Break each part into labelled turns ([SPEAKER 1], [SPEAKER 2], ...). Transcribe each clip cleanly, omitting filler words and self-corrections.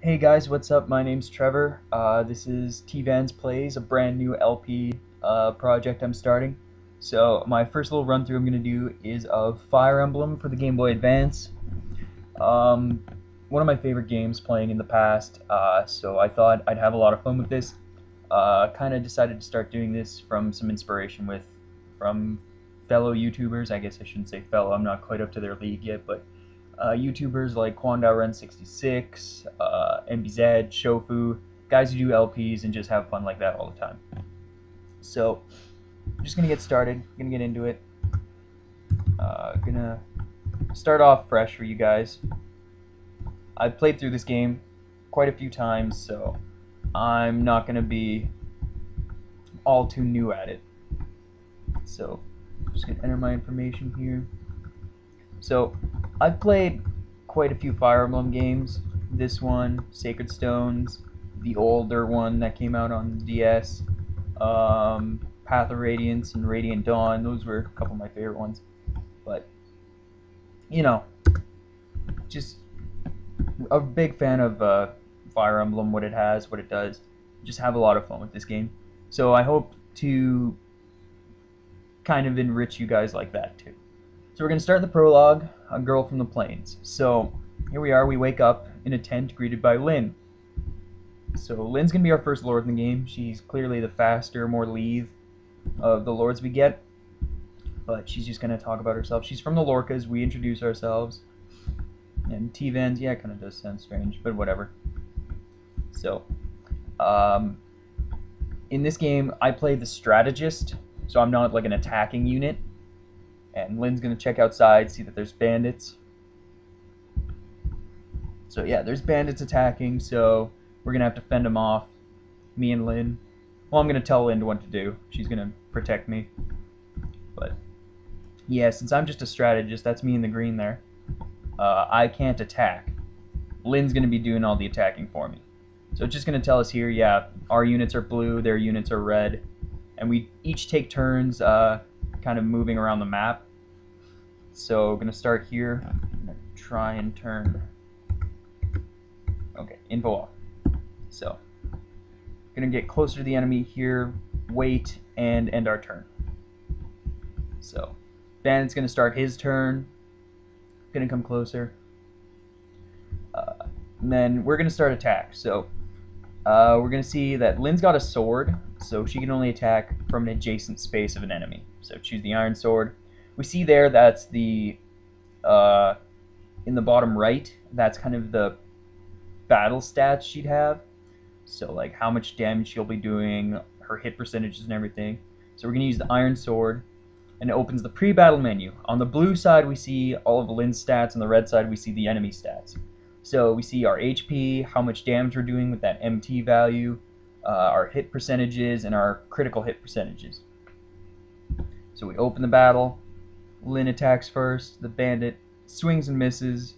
[SPEAKER 1] Hey guys, what's up? My name's Trevor. This is TvansPlays, a brand new LP project I'm starting. So my first little run through I'm going to do is of Fire Emblem for the Game Boy Advance. One of my favorite games playing in the past, so I thought I'd have a lot of fun with this. Kind of decided to start doing this from some inspiration from fellow YouTubers. I guess I shouldn't say fellow, I'm not quite up to their league yet, but YouTubers like QuandaRen66, MBZ, Shofu, guys who do LPs and just have fun like that all the time. So, I'm just gonna get started, gonna get into it. Gonna start off fresh for you guys. I've played through this game quite a few times, so I'm not gonna be all too new at it. So, I'm just gonna enter my information here. So, I've played quite a few Fire Emblem games. This one, Sacred Stones, the older one that came out on DS, Path of Radiance and Radiant Dawn. Those were a couple of my favorite ones. But, you know, just a big fan of Fire Emblem, what it has, what it does. Just have a lot of fun with this game. So I hope to kind of enrich you guys like that too. So we're going to start the prologue, A Girl from the Plains. So here we are, we wake up in a tent greeted by Lyn. So Lyn's going to be our first lord in the game. She's clearly the faster, more lithe of the lords we get. But she's just going to talk about herself. She's from the Lorcas, we introduce ourselves. And Tvans, yeah, it kind of does sound strange, but whatever. So, in this game, I play the strategist, so I'm not like an attacking unit. And Lyn's gonna check outside, see that there's bandits. So yeah, there's bandits attacking, so we're gonna have to fend them off, me and Lyn. Well, I'm gonna tell Lyn what to do. She's gonna protect me. But yeah, since I'm just a strategist, that's me in the green there. I can't attack. Lyn's gonna be doing all the attacking for me. So it's just gonna tell us here, yeah, our units are blue, their units are red, and we each take turns kind of moving around the map. So we're going to start here. I'm going to try and turn. Okay, info off. So, going to get closer to the enemy here, wait, and end our turn. So, Bandit's going to start his turn. Going to come closer. And then we're going to start attack. So, we're going to see that Lyn's got a sword, so she can only attack from an adjacent space of an enemy. So choose the iron sword. We see there that's the, in the bottom right, that's kind of the battle stats she'd have. So like how much damage she'll be doing, her hit percentages and everything. So we're going to use the iron sword, and it opens the pre-battle menu. On the blue side we see all of Lyn's stats, on the red side we see the enemy stats. So we see our HP, how much damage we're doing with that MT value, our hit percentages, and our critical hit percentages. So we open the battle, Lyn attacks first, the bandit swings and misses,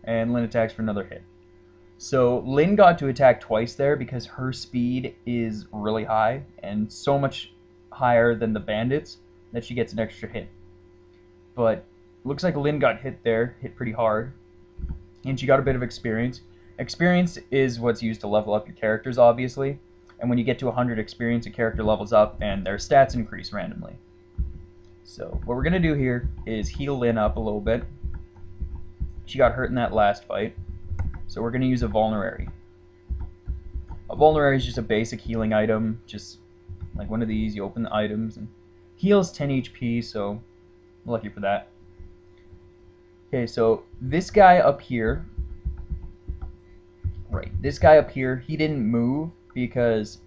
[SPEAKER 1] and Lyn attacks for another hit. So Lyn got to attack twice there because her speed is really high, and so much higher than the bandits that she gets an extra hit. But looks like Lyn got hit there, hit pretty hard, and she got a bit of experience. Experience is what's used to level up your characters, obviously, and when you get to 100 experience, a character levels up and their stats increase randomly. So what we're going to do here is heal Lyn up a little bit. She got hurt in that last fight, so we're going to use a Vulnerary. A Vulnerary is just a basic healing item, just like one of these. You open the items and heals 10 HP, so I'm lucky for that. Okay, so this guy up here, he didn't move because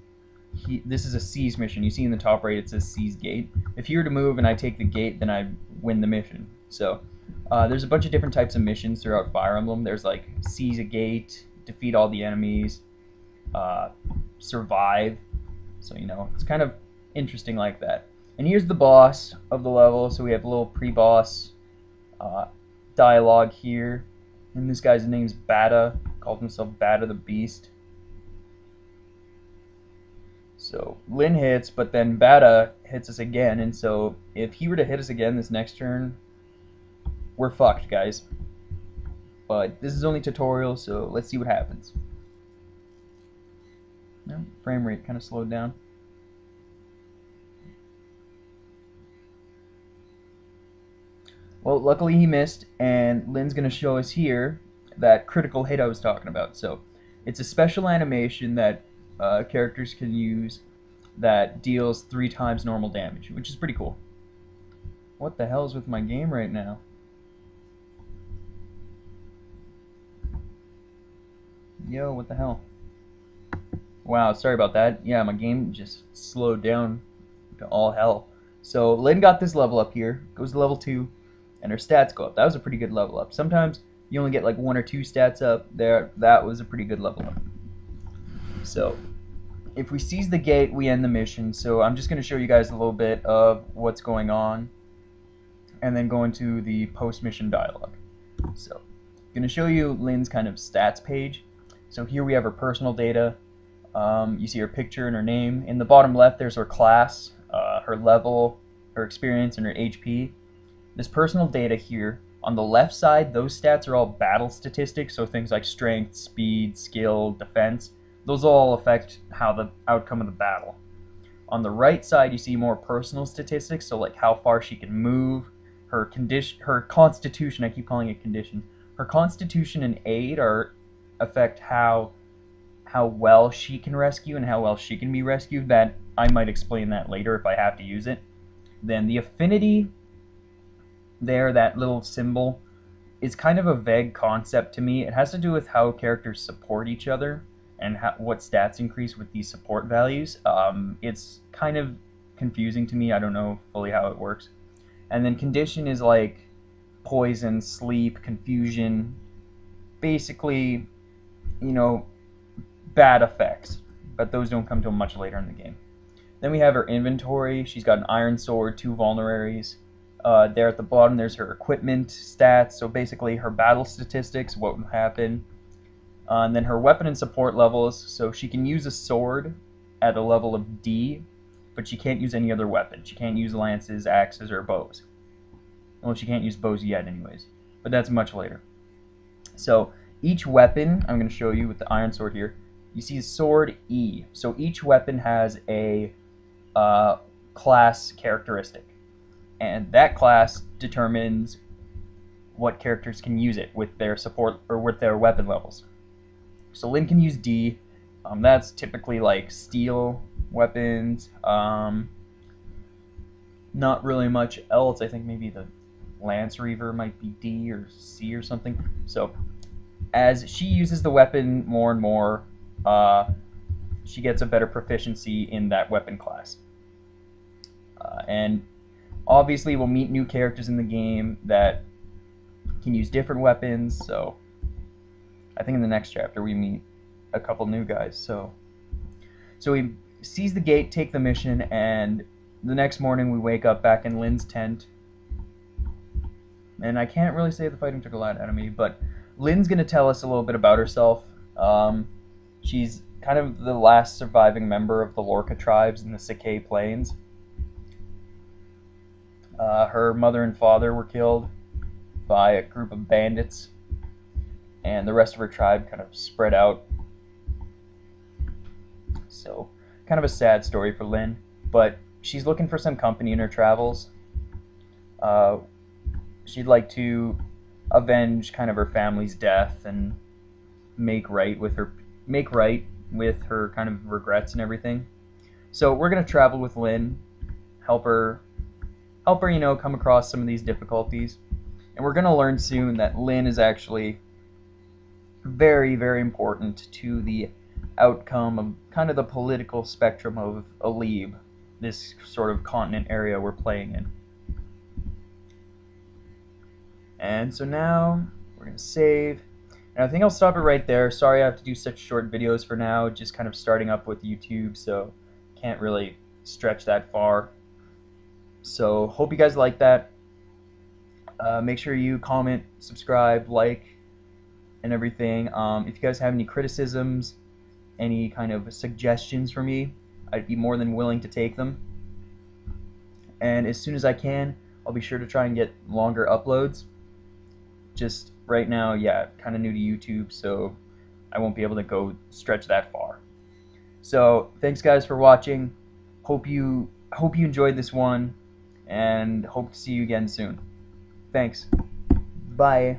[SPEAKER 1] this is a seize mission. You see in the top right it says seize gate. If you were to move and I take the gate, then I win the mission. So there's a bunch of different types of missions throughout Fire Emblem. There's like seize a gate, defeat all the enemies, survive. So you know, it's kind of interesting like that. And here's the boss of the level. So we have a little pre-boss dialogue here. And this guy's name's Bata, called himself Bata the Beast. So Lyn hits, but then Bata hits us again, and so if he were to hit us again this next turn, we're fucked, guys. But this is only tutorial, so let's see what happens. No, frame rate kind of slowed down. Well, luckily he missed, and Lynn's going to show us here that critical hit I was talking about. So it's a special animation that characters can use that deals 3 times normal damage, which is pretty cool. What the hell is with my game right now? Yo, what the hell? Wow, sorry about that. Yeah, my game just slowed down to all hell. So Lynn got this level up here, goes to level 2, and her stats go up. That was a pretty good level up. Sometimes you only get like 1 or 2 stats up there. That was a pretty good level up. So if we seize the gate, we end the mission. So I'm just going to show you guys a little bit of what's going on, and then go into the post-mission dialogue. So I'm going to show you Lynn's kind of stats page. So here we have her personal data. You see her picture and her name. In the bottom left, there's her class, her level, her experience, and her HP. This personal data here, on the left side, those stats are all battle statistics, so things like strength, speed, skill, defense. Those all affect how the outcome of the battle. On the right side, you see more personal statistics, so like how far she can move, her condition, her constitution. I keep calling it condition. Her constitution and aid affect how well she can rescue and how well she can be rescued. That I might explain that later if I have to use it. Then the affinity there, that little symbol, is kind of a vague concept to me. It has to do with how characters support each other and what stats increase with these support values. It's kind of confusing to me. I don't know fully how it works. And then condition is like poison, sleep, confusion, basically, you know, bad effects, but those don't come till much later in the game. Then we have her inventory. She's got an iron sword, 2 vulneraries. There at the bottom, there's her equipment stats, so basically her battle statistics, what would happen. And then her weapon and support levels, so she can use a sword at a level of D, but she can't use any other weapon. She can't use lances, axes, or bows. Well, she can't use bows yet anyways, but that's much later. So each weapon, I'm going to show you with the iron sword here, you see sword E. So each weapon has a class characteristic, and that class determines what characters can use it with their support or with their weapon levels. So Lynn can use D. That's typically like steel weapons. Not really much else. I think maybe the Lance Reaver might be D or C or something. So as she uses the weapon more and more, she gets a better proficiency in that weapon class. And obviously we'll meet new characters in the game that can use different weapons. So I think in the next chapter we meet a couple new guys. So we seize the gate, take the mission, and the next morning we wake up back in Lynn's tent. And I can't really say the fighting took a lot out of me, but Lynn's going to tell us a little bit about herself. She's kind of the last surviving member of the Lorca tribes in the Sakai Plains. Her mother and father were killed by a group of bandits, and the rest of her tribe kind of spread out. So, kind of a sad story for Lynn, but she's looking for some company in her travels. She'd like to avenge kind of her family's death and make right with her kind of regrets and everything. So we're gonna travel with Lynn, help her, come across some of these difficulties, and we're gonna learn soon that Lynn is actually very, very important to the outcome of kind of the political spectrum of Alib, this sort of continent area we're playing in. And so now we're going to save. And I think I'll stop it right there. Sorry I have to do such short videos for now, just kind of starting up with YouTube, so can't really stretch that far. So hope you guys like that. Make sure you comment, subscribe, like, and everything. If you guys have any criticisms, any kind of suggestions for me, I'd be more than willing to take them. And as soon as I can, I'll be sure to try and get longer uploads. Just right now, yeah, kind of new to YouTube, so I won't be able to go stretch that far. So thanks guys for watching. Hope you enjoyed this one, and hope to see you again soon. Thanks. Bye.